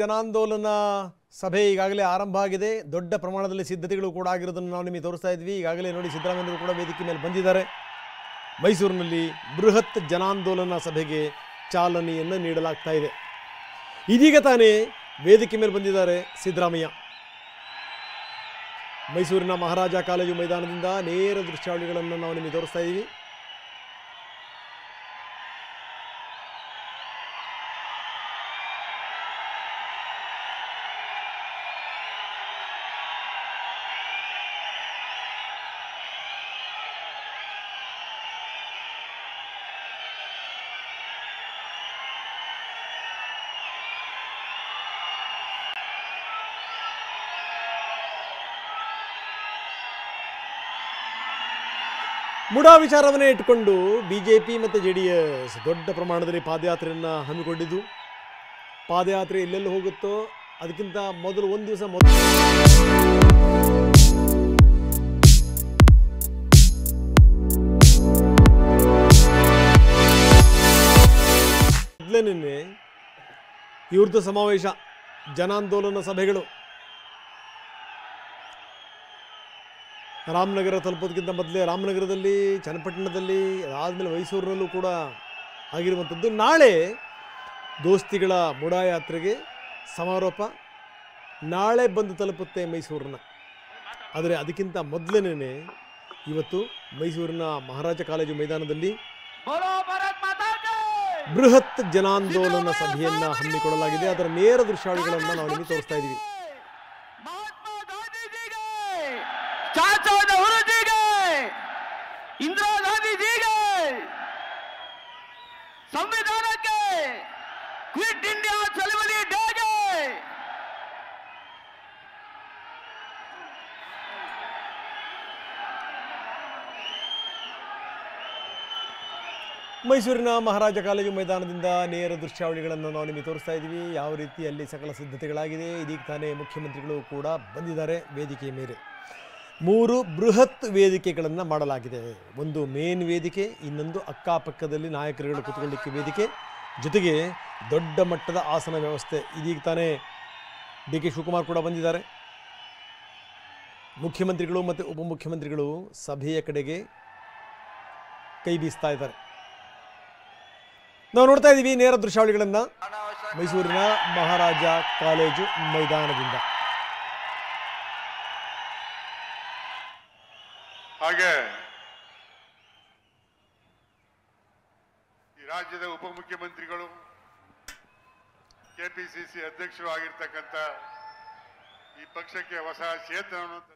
ಜನಾಂದೋಲನ ಸಭೆ ಈಗಾಗಲೇ ಆರಂಭ ಆಗಿದೆ. ದೊಡ್ಡ ಪ್ರಮಾಣದಲ್ಲಿ ಸಿದ್ಧತೆಗಳು ಕೂಡ ಆಗಿರೋದನ್ನು ನಾವು ನಿಮಗೆ ತೋರಿಸ್ತಾ ಇದ್ವಿ. ಈಗಾಗಲೇ ನೋಡಿ ಸಿದ್ದರಾಮಯ್ಯರು ಕೂಡ ವೇದಿಕೆ ಮೇಲೆ ಬಂದಿದ್ದಾರೆ. ಮೈಸೂರಿನಲ್ಲಿ ಬೃಹತ್ ಜನಾಂದೋಲನ ಸಭೆಗೆ ಚಾಲನೆಯನ್ನು ನೀಡಲಾಗ್ತಾ ಇದೆ. ಇದೀಗ ತಾನೇ ವೇದಿಕೆ ಮೇಲೆ ಬಂದಿದ್ದಾರೆ ಸಿದ್ದರಾಮಯ್ಯ. ಮೈಸೂರಿನ ಮಹಾರಾಜ ಕಾಲೇಜು ಮೈದಾನದಿಂದ ನೇರ ದೃಶ್ಯಾವಳಿಗಳನ್ನು ನಾವು ನಿಮಗೆ ತೋರಿಸ್ತಾ ಇದ್ದೀವಿ. ಮುಡಾ ವಿಚಾರವನ್ನೇ ಇಟ್ಟುಕೊಂಡು ಬಿಜೆಪಿ ಮತ್ತು ಜೆಡಿಎಸ್ ದೊಡ್ಡ ಪ್ರಮಾಣದಲ್ಲಿ ಪಾದಯಾತ್ರೆಯನ್ನು ಹಮ್ಮಿಕೊಂಡಿದ್ದು, ಪಾದಯಾತ್ರೆ ಎಲ್ಲೆಲ್ಲಿ ಹೋಗುತ್ತೋ ಅದಕ್ಕಿಂತ ಮೊದಲು ಒಂದು ದಿವಸ ಮೊದಲೇನೆ ಇವ್ರದ್ದು ಸಮಾವೇಶ, ಜನಾಂದೋಲನ ಸಭೆಗಳು ರಾಮನಗರ ತಲುಪೋದಕ್ಕಿಂತ ಮೊದಲೇ ರಾಮನಗರದಲ್ಲಿ, ಚನ್ನಪಟ್ಟಣದಲ್ಲಿ, ಅದಾದಮೇಲೆ ಮೈಸೂರಿನಲ್ಲೂ ಕೂಡ ಆಗಿರುವಂಥದ್ದು. ನಾಳೆ ದೋಸ್ತಿಗಳ ಮುಡಾ ಯಾತ್ರೆಗೆ ಸಮಾರೋಪ, ನಾಳೆ ಬಂದು ತಲುಪುತ್ತೆ ಮೈಸೂರನ್ನ. ಆದರೆ ಅದಕ್ಕಿಂತ ಮೊದಲೇನೆ ಇವತ್ತು ಮೈಸೂರಿನ ಮಹಾರಾಜ ಕಾಲೇಜು ಮೈದಾನದಲ್ಲಿ ಬೃಹತ್ ಜನಾಂದೋಲನ ಸಭೆಯನ್ನು ಹಮ್ಮಿಕೊಳ್ಳಲಾಗಿದೆ. ಅದರ ನೇರ ದೃಶ್ಯಾವಳಿಗಳನ್ನು ನಾವು ನಿಮಗೆ ತೋರಿಸ್ತಾ ಇದ್ದೀವಿ. चाचा नेहरू जी गए, इंदिरा गांधी जी गए, संविधान के क्विट इंडिया चळवळी डे गए. ಮೈಸೂರಿನ ಮಹಾರಾಜ ಕಾಲೇಜು ಮೈದಾನದಿಂದ ನೇರ ದೃಶ್ಯಾವಳಿಗಳನ್ನು ನಾವು ನಿಮಗೆ ತೋರಿಸ್ತಾ ಇದ್ದೀವಿ. ಯಾವ ರೀತಿ ಅಲ್ಲಿ ಸಕಲ ಸಿದ್ಧತೆಗಳಾಗಿದೆ. ಇದೀಗ ತಾನೇ ಮುಖ್ಯಮಂತ್ರಿಗಳು ಕೂಡ ಬಂದಿದ್ದಾರೆ ವೇದಿಕೆಯ ಮೇಲೆ. 3 ಬೃಹತ್ ವೇದಿಕೆಗಳನ್ನು ಮಾಡಲಾಗಿದೆ. ಒಂದು ಮೇನ್ ವೇದಿಕೆ, ಇನ್ನೊಂದು ಅಕ್ಕಪಕ್ಕದಲ್ಲಿ ನಾಯಕರುಗಳು ಕೂತ್ಕೊಳ್ಳಿಕ್ಕೆ ವೇದಿಕೆ, ಜೊತೆಗೆ ದೊಡ್ಡ ಮಟ್ಟದ ಆಸನ ವ್ಯವಸ್ಥೆ. ಇದೀಗ ತಾನೇ ಡಿ ಕೆ ಶಿವಕುಮಾರ್ ಕೂಡ ಬಂದಿದ್ದಾರೆ. ಮುಖ್ಯಮಂತ್ರಿಗಳು ಮತ್ತು ಉಪಮುಖ್ಯಮಂತ್ರಿಗಳು ಸಭೆಯ ಕಡೆಗೆ ಕೈ ಬೀಸ್ತಾ ಇದ್ದಾರೆ. ನಾವು ನೋಡ್ತಾ ಇದ್ದೀವಿ ನೇರ ದೃಶ್ಯಾವಳಿಗಳನ್ನು ಮೈಸೂರಿನ ಮಹಾರಾಜ ಕಾಲೇಜು ಮೈದಾನದಿಂದ. ಹಾಗೆ ಈ ರಾಜ್ಯದ ಉಪಮುಖ್ಯಮಂತ್ರಿಗಳು, ಕೆಪಿಸಿಸಿ ಅಧ್ಯಕ್ಷರು ಆಗಿರ್ತಕ್ಕಂಥ ಈ ಪಕ್ಷಕ್ಕೆ ಹೊಸ ಚೇತನವನ್ನು